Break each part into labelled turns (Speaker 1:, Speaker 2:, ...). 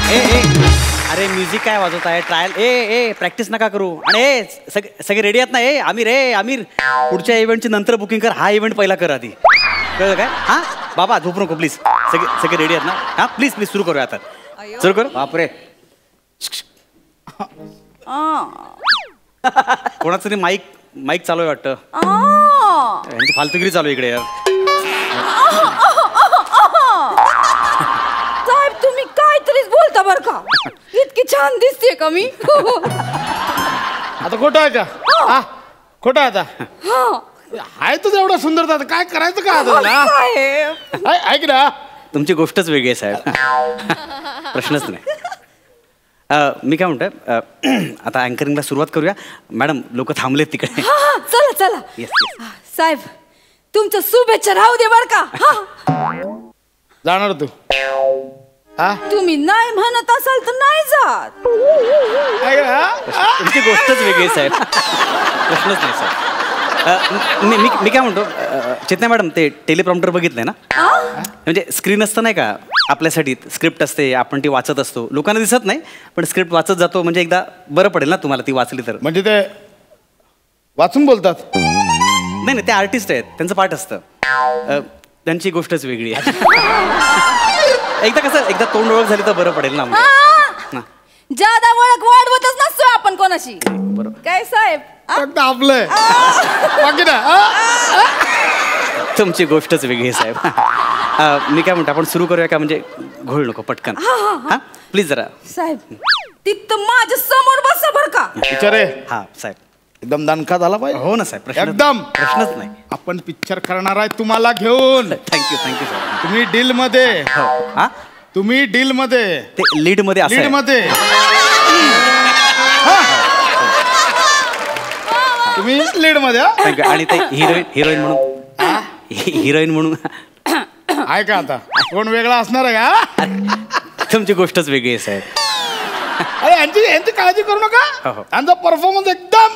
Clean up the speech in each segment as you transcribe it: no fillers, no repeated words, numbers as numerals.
Speaker 1: ए अरे म्युझिक काय वाजवत आहे ट्रायल ए प्रॅक्टिस नका करू आणि सगळे रेडी आहेत ना आमिर पुढच्या इव्हेंटची नंतर बुकिंग कर हा इव्हेंट पहिला कर आधी कळलं काय हां बाबा झोपू नको प्लीज सगळे रेडी आहेत ना हां प्लीज सुरू करूया आता सुरू करू बापरे कोणाचं तरी माईक चालू आहे वाटतं यांची फालतुगिरी चालू आहे इकडे यार
Speaker 2: साहेब तुम्ही काहीतरीच बोलता बर का इतकी छान दिसते का मी
Speaker 3: आता खोटं आहे का खोटं आहे आता आहे तुझं एवढं सुंदर आता काय करायचं का आता ऐक ना
Speaker 1: तुमची गोष्टच वेगळी आहे साहेब प्रश्नच नाही मी काय म्हणतोय आता अँकरिंगला सुरुवात करूया मॅडम लोक थांबलेत तिकडे
Speaker 2: चला चला साहेब तुमचं शुभेच्छा राहू दे बर का
Speaker 3: जाणार तू
Speaker 2: तुम्ही नाही म्हणत असाल तर नाही जात
Speaker 1: तुमची गोष्टच वेगळी आहे साहेब प्रश्नच नाही साहेब मी काय म्हणतो चेतना मॅडम ते टेलिप्रॉम्प्टर बघितलंय ना म्हणजे स्क्रीन असतं नाही का आपल्यासाठी स्क्रिप्ट असते आपण ती वाचत असतो लोकांना दिसत नाही पण स्क्रिप्ट वाचत जातो म्हणजे एकदा बरं पडेल ना तुम्हाला ती वाचली तर
Speaker 3: म्हणजे ते वाचून बोलतात
Speaker 1: नाही ते आर्टिस्ट आहेत त्यांचं पाठ असतं त्यांची गोष्टच वेगळी आहे एकदा तोंड ओळख झाली तर बरं पडेल ना
Speaker 2: जादा ओळख वाढवतच नसतो आपण कोणाशी बरोबर काय साहेब
Speaker 3: आपलंय
Speaker 1: तुमची गोष्टच वेगळी आहे साहेब मी काय म्हणतो आपण सुरू करूया का म्हणजे घोळ नको पटकन हा प्लीज जरा
Speaker 2: साहेब तिथं माझ्या समोर बसा बर का
Speaker 3: विचारे
Speaker 1: हा साहेब
Speaker 3: एकदम दणका झाला पाहिजे
Speaker 1: हो ना साहेब
Speaker 3: एकदम
Speaker 1: प्रश्नच नाही
Speaker 3: आपण पिक्चर करणार आहे तुम्हाला घेऊन
Speaker 1: थँक्यू साहेब
Speaker 3: तुम्ही डील मध्ये तुम्ही डील मध्ये
Speaker 1: ते लीड मध्ये
Speaker 3: लीड मध्ये तुम्ही लीड मध्ये
Speaker 1: आणि ते हिरोईन म्हणून
Speaker 3: आहे का आता कोण वेगळा असणार आहे का
Speaker 1: तुमची गोष्टच वेगळी आहे साहेब
Speaker 3: अरे यांची काळजी करू नका यांचा परफॉर्मन्स एकदम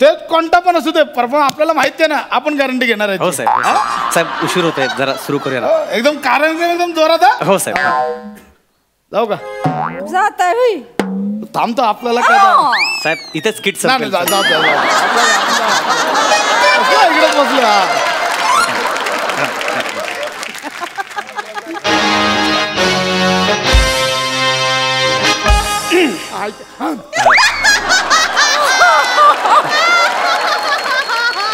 Speaker 3: ते कोणता पण असू दे परफॉर्मन्स आपल्याला माहिती आहे ना आपण गॅरंटी घेणार आहे
Speaker 1: हो साहेब उशीर होत आहे जरा सुरू करूया ना
Speaker 3: एकदम कारण एकदम जोरात
Speaker 1: हो साहेब
Speaker 3: जाऊ का
Speaker 2: जात आहे
Speaker 3: थांबतो आपल्याला काय
Speaker 1: साहेब इथेच किट
Speaker 3: इकडेच बसलो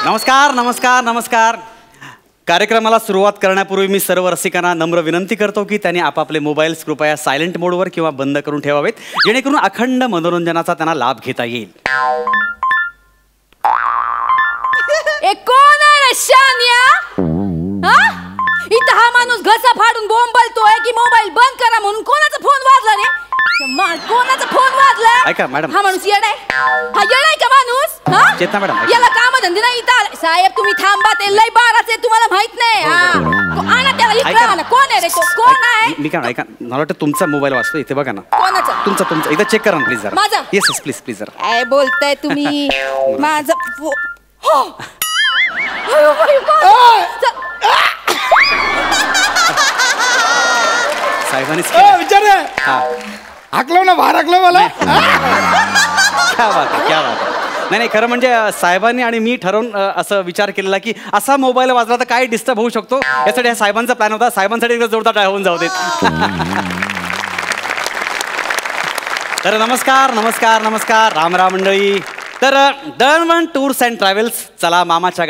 Speaker 1: नमस्कार कार्यक्रमाला सुरुवात करण्यापूर्वी मी सर्व रसिकांना नम्र विनंती करतो की त्यांनी आपापले मोबाईल्स कृपया सायलेंट मोडवर किंवा बंद करून ठेवावेत जेणेकरून अखंड मनोरंजनाचा त्यांना लाभ घेता येईल
Speaker 2: कोण आहे शानिया इथं हा माणूस घसा फाडून बोंबलतोय की मोबाईल बंद करा म्हणून कोणाचा फोन वाजला रे कोणाचा फोन वाजला
Speaker 1: ऐका मॅडम
Speaker 2: हा माणूस येडाय का माणूस
Speaker 1: चेतना मॅडम
Speaker 2: याला काम धंदे नाही इथं साहेब तुम्ही थांबा ते लय बाराचे तुम्हाला माहित नाही आणा त्याला इकडे आणा कोण आहे रे कोण आहे
Speaker 1: मी काय ऐका मला वाटतं तुमचा मोबाईल वाजतो इथे बघा ना
Speaker 2: कोणाचा
Speaker 1: तुमचा एकदा चेक करा ना प्लीज जरा
Speaker 2: माझा
Speaker 1: येस प्लीज जरा
Speaker 2: काय बोलताय तुम्ही माझा
Speaker 1: साहेबांनी
Speaker 3: विचार हाकलो ना बाहेर हाकलो मला
Speaker 1: क्या बात आहे नाही खरं म्हणजे साहेबांनी आणि मी ठरवून असं विचार केलेला की असा मोबाईल वाजला तर काय डिस्टर्ब होऊ शकतो यासाठी हा साहेबांचा प्लॅन होता साहेबांसाठी जोरदार टाळ्या होऊन जाऊ देत तर नमस्कार राम मंडळी तर दळणवळण टूर्स अँड ट्रॅव्हल्स चला मामाच्या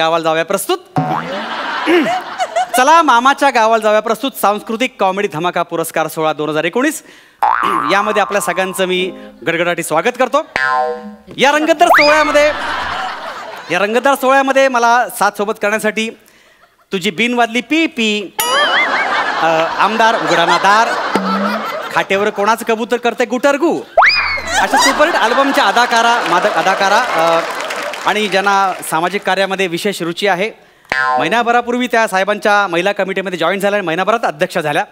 Speaker 1: गावाला जाऊया प्रस्तुत सांस्कृतिक कॉमेडी धमाका पुरस्कार सोहळा 2019 यामध्ये आपल्या सगळ्यांचं मी गडगडाटी स्वागत करतो या रंगतदार सोहळ्यामध्ये मला साथ सोबत करण्यासाठी तुझी बिनवादली पी पी आमदार उघडाना दार खाटेवर कोणाचं कबूतर करते गुटरगू अशा सुपरहिट अल्बमच्या अदाकारा आणि ज्यांना सामाजिक कार्यामध्ये विशेष रुची आहे महिनाभरापूर्वी त्या साहेबांच्या महिला कमिटीमध्ये जॉईन झाल्या आणि महिनाभरात अध्यक्ष झाल्या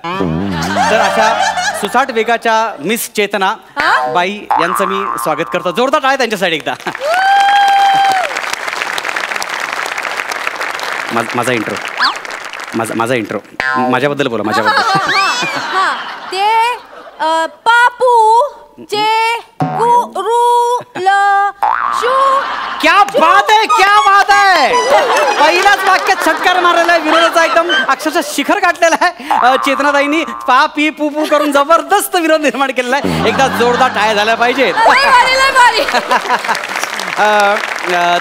Speaker 1: तर अशा सुसाट वेगाच्या मिस चेतना बाई यांचं मी स्वागत करतो जोरदार टाळ्या त्यांच्यासाठी एकदा माझा इंट्रो माझ्याबद्दल बोला माझ्याबद्दल
Speaker 2: ते पापू चे शू.
Speaker 1: क्या बात आहे, क्या बात आहे. पहिल्याच वाक्यात षटकार मारलेला आहे. विरोधाचा एकदम अक्षरशः शिखर गाठलेला आहे. चेतनाताईंनी पा पी पू पू करून जबरदस्त विरोध निर्माण केलेला आहे. एकदा जोरदार टाळ्या झाल्या पाहिजेत.
Speaker 2: लय भारी.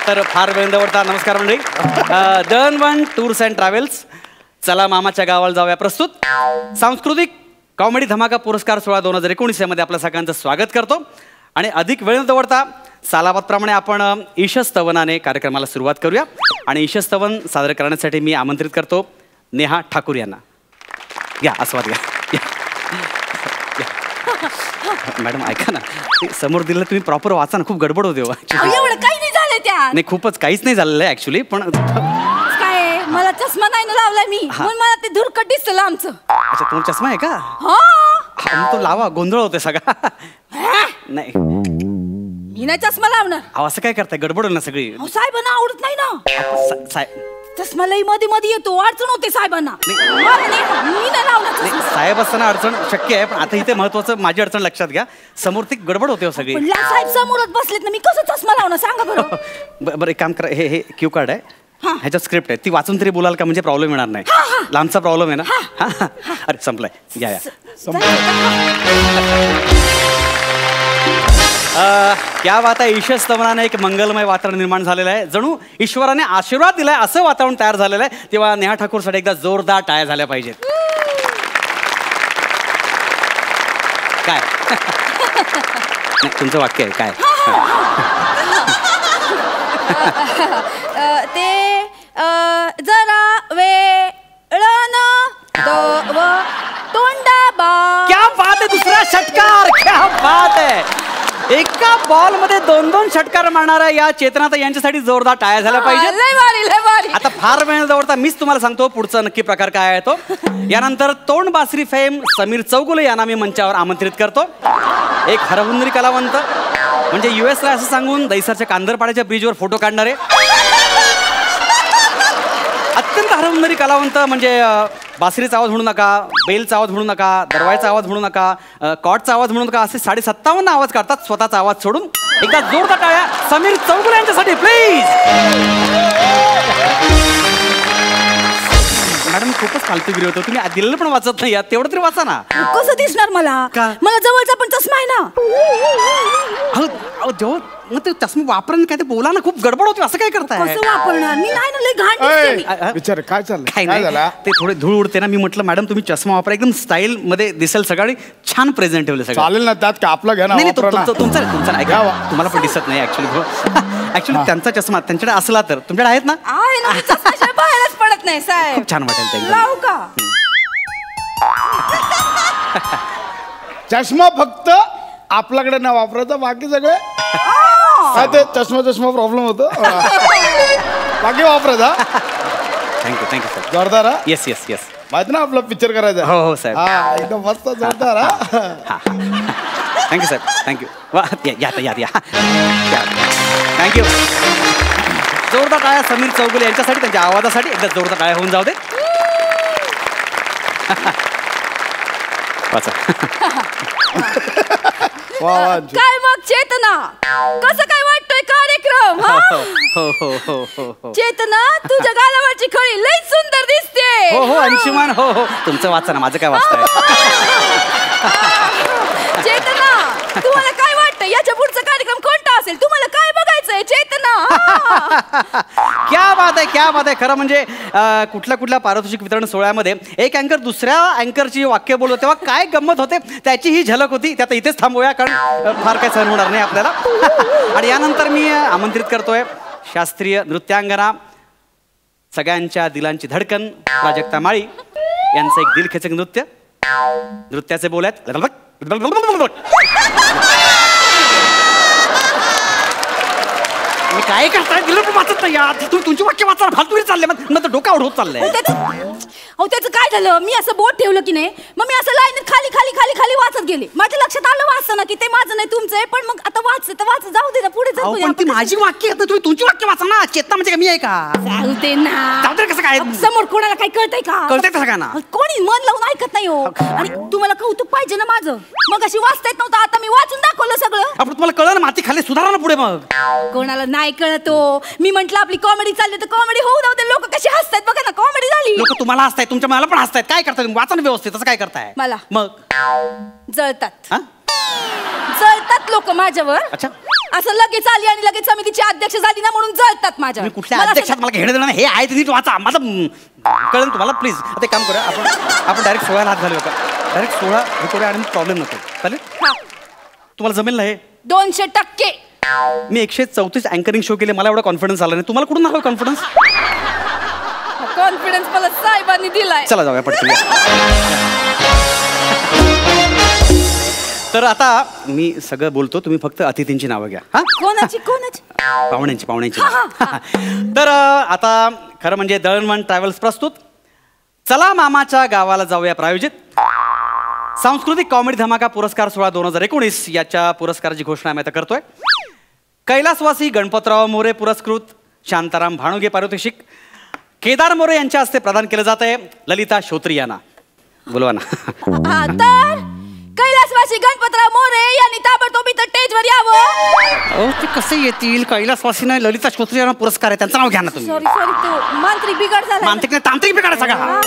Speaker 1: तर फार वेळ दवडता. नमस्कार मंडळी. दळणवळण टूर्स अँड ट्रॅव्हल्स चला मामाच्या गावाला जाऊया प्रस्तुत सांस्कृतिक कॉमेडी धमाका पुरस्कार सोहळा 2019 मध्ये आपल्या सगळ्यांचं स्वागत करतो. आणि अधिक वेळ न दवडता सालाबादप्रमाणे आपण ईशस्तवनाने कार्यक्रमाला सुरुवात करूया. आणि ईशस्तवन सादर करण्यासाठी मी आमंत्रित करतो नेहा ठाकूर यांना. या आस्वाद घ्या. मॅडम ऐका ना, समोर दिलं तुम्ही प्रॉपर वाचा ना. खूप गडबड होते.
Speaker 2: एवढं काही नाही झालं त्यात.
Speaker 1: नाही, खूपच काहीच नाही झालेलं आहे ऍक्च्युली. पण
Speaker 2: काय मला चष्मा नाही ना लावलाय मी, म्हणून मला ते धुरकट दिसलं आमचं.
Speaker 1: अच्छा, तुम्हाला चष्मा आहे का?
Speaker 2: हा,
Speaker 1: मग तो लावा. गोंधळ होते सगळा. नाही,
Speaker 2: मी नाही चष्मा लावणार.
Speaker 1: अहो असं काय करताय? गडबड होईल ना सगळी.
Speaker 2: साहेबांना आवडत नाही ना
Speaker 1: साहेब.
Speaker 2: चष्मा लई मध्ये मध्ये येतो, अडचण होते साहेबांना. मला नाही, मी नाही लावणार चष्मा.
Speaker 1: साहेब असताना अडचण शक्य आहे, पण आता इथे महत्वाचं माझी अडचण लक्षात घ्या. समोर ती गडबड होते हो सगळी.
Speaker 2: पण साहेब समोरच बसलेत ना, मी कसं चष्मा लावणार सांगा बरं.
Speaker 1: बरं एक काम करा. हे क्यू कार्ड आहे, ह्याच्यात स्क्रिप्ट आहे. ती वाचून तरी बोलाल का? म्हणजे प्रॉब्लेम येणार नाही. लांबचा प्रॉब्लेम आहे ना. अरे संपलाय. या क्या बात आहे. ईशस्तवनाने एक मंगलमय वातावरण निर्माण झालेलं आहे. जणू ईश्वराने आशीर्वाद दिलाय असं वातावरण तयार झालेलं आहे. तेव्हा नेहा ठाकूरसाठी एकदा जोरदार टाळ्या झाल्या पाहिजेत. काय तुमचं वाक्य आहे काय?
Speaker 2: ते जरा वेळन तोंडाबा.
Speaker 1: क्या बात आहे. दुसरा षटकार. क्या बात आहे. एका बॉल मध्ये 2-2 षटकार मारणाऱ्या या चेतनाताई यांच्यासाठी जोरदार टाळ्या झाल्या पाहिजे.
Speaker 2: लय भारी, लय भारी.
Speaker 1: आता फार वेळ जवळता मीच तुम्हाला सांगतो पुढचा नक्की प्रकार काय आहे तो. यानंतर तोंड बासरी फेम समीर चौगुले यांना मी मंचावर आमंत्रित करतो. एक हरहुन्नरी कलावंत, म्हणजे US ला असं सांगून दैसरच्या कांदरपाड्याच्या ब्रिजवर फोटो काढणारे अत्यंत हरहुन्नरी कलावंत. म्हणजे बासरीचा आवाज म्हणू नका, बेलचा आवाज म्हणू नका, दरवाजाचा आवाज म्हणू नका, कॉटचा आवाज म्हणू नका, असे 57.5 आवाज काढतात स्वतःचा आवाज सोडून. एकदा जोरदार टाळ्या समीर चौगुले यांच्यासाठी प्लीज. मॅडम खूपच फालतूगिरी होतो. तुम्ही दिलेलं पण वाचत नाही. तेवढं तरी वाचा ना.
Speaker 2: कसं दिसणार मला?
Speaker 1: का?
Speaker 2: मला जवळचा पण चष्मा आहे ना.
Speaker 1: अहो जेव्हा मग ते चष्मा वापरून काय ते बोला ना. खूप गडबड होती. असं काय करताय?
Speaker 2: कसं वापरणार? मी नाही ना, लय घाण दिसते मी.
Speaker 3: विचार काय चाललंय?
Speaker 1: काय
Speaker 3: काय
Speaker 1: नाही,
Speaker 3: झाला?
Speaker 1: ते थोडे धूळ उडते ना. मी म्हटलं मॅडम तुम्ही चष्मा वापरा, एकदम स्टाईल मध्ये दिसेल सगळी. छान प्रेझेंट ठेवलं सगळं.
Speaker 3: चालेल ना, त्यात का आपला घ्या ना.
Speaker 1: नाही
Speaker 3: वापरा ना.
Speaker 1: तुमचा ऐका. तुम्हाला पण दिसत नाही ऍक्च्युली त्यांचा चष्मा त्यांच्याकडे असला तर तुमच्याकडे आहेत ना.
Speaker 2: आहे ना, मी चष्म्याशिवाय बाहेरच पडत नाही साहेब.
Speaker 1: खूप छान वाटेल ते एकदम.
Speaker 2: लावू का?
Speaker 3: चष्मा फक्त आपल्याकडे ना वापरायचा, बाकी सगळे काय ते चष्मा प्रॉब्लेम होतो. बाकी वापरायचा.
Speaker 1: Thank you sir.
Speaker 3: जोरदार हा.
Speaker 1: Yes yes yes.
Speaker 3: माहिती ना आपला पिक्चर करायचा.
Speaker 1: हो साहेब.
Speaker 3: हा एकदम मस्त जोरदार हा.
Speaker 1: थँक्यू साहेब. थँक्यू. वा या थँक्यू. जोरदार टाळ्या समीर चौगुले यांच्यासाठी, त्यांच्या आवाजासाठी. एकदा जोरदार टाळ्या होऊन जाऊ दे. वाचा.
Speaker 2: काय मग चेतना, कसं काय वाटतोय कार्यक्रम?
Speaker 1: हो.
Speaker 2: चेतना, तुझ्या गालावरची खळी लई सुंदर दिसते.
Speaker 1: हो अंशुमान. हो तुमचं वाचा ना, माझं काय वाचताय?
Speaker 2: चेतना, तुम्हाला काय वाटतं याच्या पुढचा कार्यक्रम कोणता असेल? तुम्हाला काय बघायचंय चेतना?
Speaker 1: क्या बात आहे. खरं म्हणजे कुठल्या पारितोषिक वितरण सोहळ्यामध्ये एक अँकर दुसऱ्या अँकरची वाक्य बोलतो तेव्हा काय गंमत होते त्याची ही झलक होती. ते आता इथेच थांबूया, कारण फार काय सहन होणार नाही आपल्याला. आणि यानंतर मी आमंत्रित करतोय शास्त्रीय नृत्यांगना, सगळ्यांच्या दिलांची धडकन प्राजक्ता माळी यांचं एक दिलखेचक नृत्य. नृत्याचे बोल आहेत. मी काय करताय? दिलं पण वाचत नाही यार. तुमची वाक्य वाचा. फालतुरी चालले मग डोका आउट होत चाललंय.
Speaker 2: अहो त्याचं काय झालं, मी असं बोट ठेवलं की नाही, मग मी असं लाईनीत खाली खाली खाली खाली वाचत गेले. माझ्या लक्षात आलं वाचताना की ते माझं नाही तुमचं आहे, पण मग आता वाच जाऊ दे ना, पुढे जाऊ दे.
Speaker 1: पण ती माझी वाक्य आहेत ना, तुम्ही तुमची वाक्य वाचा ना. चेतना म्हणजे कमी आहे का?
Speaker 2: जाऊ दे ना.
Speaker 1: जाऊ दे कसं काय?
Speaker 2: समोर कोणाला काही कळतंय का?
Speaker 1: कळतंय कसं काय ना?
Speaker 2: कोणी मन लावून ऐकत नाही हो. आणि तुम्हाला कौतुक पाहिजे ना माझं. मग अशी वाचता येत नव्हतं, आता मी वाचून दाखवलं सगळं.
Speaker 1: आपण तुम्हाला कळलं ना, माती खाली सुधारा ना पुढे. मग
Speaker 2: कोणाला नाही कळत हो. मी म्हंटल आपली कॉमेडी चालली तर कॉमेडी होऊ जाऊ दे. लोक कशी हसतायत बघा ना, कॉमेडी झाली.
Speaker 1: लोक तुम्हाला हसतायत, तुमच्या मला पण हसतायत. काय करताय तुम्ही? वाचा ना व्यवस्थित. तसं काय करताय?
Speaker 2: मला
Speaker 1: मग
Speaker 2: जळतात
Speaker 1: हा?
Speaker 2: जळतात लोक माझ्यावर.
Speaker 1: अच्छा.
Speaker 2: असं लगेच आली आणि लगेच समितीची अध्यक्ष झाली ना म्हणून जळतात माझ्यावर.
Speaker 1: तुम्ही कुठल्या अध्यक्षात मला घेणं देणं नाही. हे आहे ते नीट वाचा. माझं कळलं तुम्हाला. प्लीज आता एक काम करूया, आपण डायरेक्ट 16 हात घालूया का? डायरेक्ट 16 हे करूया आणि प्रॉब्लेम नको. चालेल?
Speaker 2: हा.
Speaker 1: तुम्हाला जमेल ना हे?
Speaker 2: 200%.
Speaker 1: मी 134 अँकरिंग शो केले, मला एवढा कॉन्फिडन्स आला नाही. तुम्हाला कुठून आला कॉन्फिडन्स?
Speaker 2: कॉन्फिडन्स मला साहेबांनी दिलाय.
Speaker 1: चला जाऊया पटकन. तर आता मी सगळं बोलतो, तुम्ही फक्त अतिथींची नावं घ्या. हा?
Speaker 2: कोणाची
Speaker 1: पाहुण्यांची. तर आता खरं म्हणजे दळणवळण ट्रॅव्हल्स प्रस्तुत चला मामाच्या गावाला जाऊया प्रायोजित सांस्कृतिक कॉमेडी धमाका पुरस्कार सोहळा 2019 याच्या पुरस्काराची घोषणा आम्ही आता करतोय. कैलासवासी गणपतराव मोरे पुरस्कृत शांताराम भाणुगे पारितोषिक केदार मोरे यांच्या हस्ते प्रदान केलं जात आहे. ललिता श्रोत्री यांना बोलवा ना.
Speaker 2: तर कैलासवासी गणपतराव मोरे यांनी ताबडतोब इथं स्टेजवर यावं.
Speaker 1: ते कसे येतील? कैलासवासी नाही, ललिता श्रोत्री यांना पुरस्कार आहे, त्यांचं नाव घ्या ना तुम्ही.
Speaker 2: सॉरी तो मांत्रिक बिघाड झाला.
Speaker 1: मांत्रिक नाही, तांत्रिक बिघाड सगळा.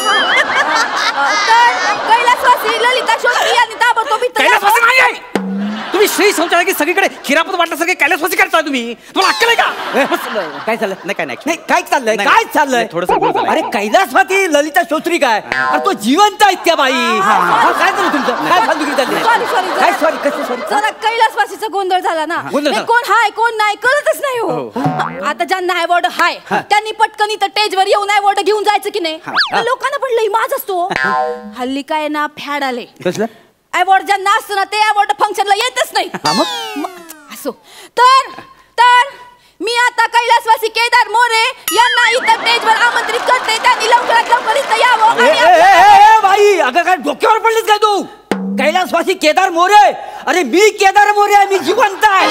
Speaker 2: तर कैलासवासी ललिता श्रोत्री यांनी ताबडतोब इथं
Speaker 1: कैलासवासी नाही आहे. तुम्ही श्री शौचालय की सगळीकडे खिरापत वाटलं सगळे कैलासवासी करताय तुम्ही. तुम्हाला अक्कल आहे का?
Speaker 4: काय चाललंय?
Speaker 1: नाही काय नाही.
Speaker 4: नाही काय चाललंय?
Speaker 1: नाही,
Speaker 4: काय
Speaker 1: नाही.
Speaker 4: चाललंय?
Speaker 1: नाही, थोडंसं गोड झालंय.
Speaker 4: अरे कैलासवाती ललिता श्रोत्री काय? अरे तो जिवंत आहे त्या बाई. काय झालं तुमचं? काय फालतूगिरी चालली?
Speaker 2: सॉरी
Speaker 4: काय सॉरी? कसं सॉरी?
Speaker 2: जरा कैलासवासीचा गोंधळ झाला ना.
Speaker 4: गोंधळ
Speaker 2: नाही,
Speaker 4: झाला.
Speaker 2: कोण हाय कोण नाही कळतच नाही हो. आता ज्यांना अवॉर्ड हाय त्यांनी पटकन इथं स्टेजवर येऊन अवॉर्ड घेऊन जायचं की नाही. लोकांना पण लई माझ असतो. हल्ली काय ना फॅड आले.
Speaker 4: कसलं?
Speaker 2: अवॉर्ड ज्यांना असतं ना ते अवॉर्ड फंक्शनला येतच नाही. असो तर मी आता कैलासवासी केदार मोरे यांना इथं स्टेजवर आमंत्रित करते. त्यांनी लवकरात लवकर इथं यावं.
Speaker 4: ए बाई, अगं काय डोक्यावर पडलीस काय तू? कैलासवासी केदार मोरे? अरे मी केदार मोरे आहे, मी जिवंत आहे.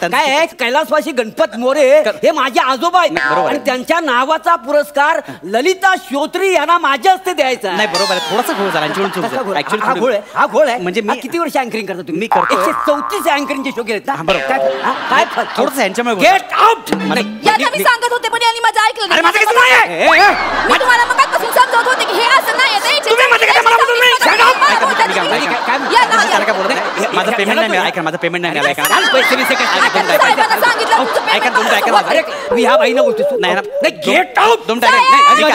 Speaker 4: काय आहे, कैलासवासी गणपत मोरे हे माझे आजोबा आहेत आणि त्यांच्या नावाचा पुरस्कार ललिता श्रोत्री यांना माझ्या हस्ते द्यायचा आहे.
Speaker 1: नाही बरोबर आहे, थोडासा घोळ झाला.
Speaker 4: हा घोळ आहे.
Speaker 1: म्हणजे मी
Speaker 4: किती वर्ष अँकरिंग करता तुम्ही?
Speaker 1: मी करतो.
Speaker 4: 134 अँकरिंगचे शो केले.
Speaker 1: काय थोडंसं यांच्यामुळे
Speaker 4: गेट आउट.
Speaker 2: यांना मी सांगत होते पण यांनी माझं ऐकलं
Speaker 1: अरे माझं
Speaker 2: नाही.
Speaker 1: कसं नाही?
Speaker 2: मी तुम्हाला मगापासून समजावत होते की हे असं नाही आहे.
Speaker 1: तुम्ही मध्ये काय मला बोलत नाही? Shut up!
Speaker 2: या ना, या.
Speaker 1: काय बोलत नाही? माझं पेमेंट नाही मिळालं. ऐका माझं पेमेंट नाही मिळालं. ऐका
Speaker 2: साहेबांना सांगितलं तुमचं payment
Speaker 1: ऐका तुमचं ऐका
Speaker 2: होतं.
Speaker 4: अरे मी ह्या बाईना बोलतो.
Speaker 1: नाही ना.
Speaker 4: Get out.
Speaker 1: दोन टाका.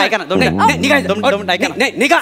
Speaker 1: ऐका ना. दोन
Speaker 4: निघा.
Speaker 1: ऐका ना.
Speaker 4: निघा.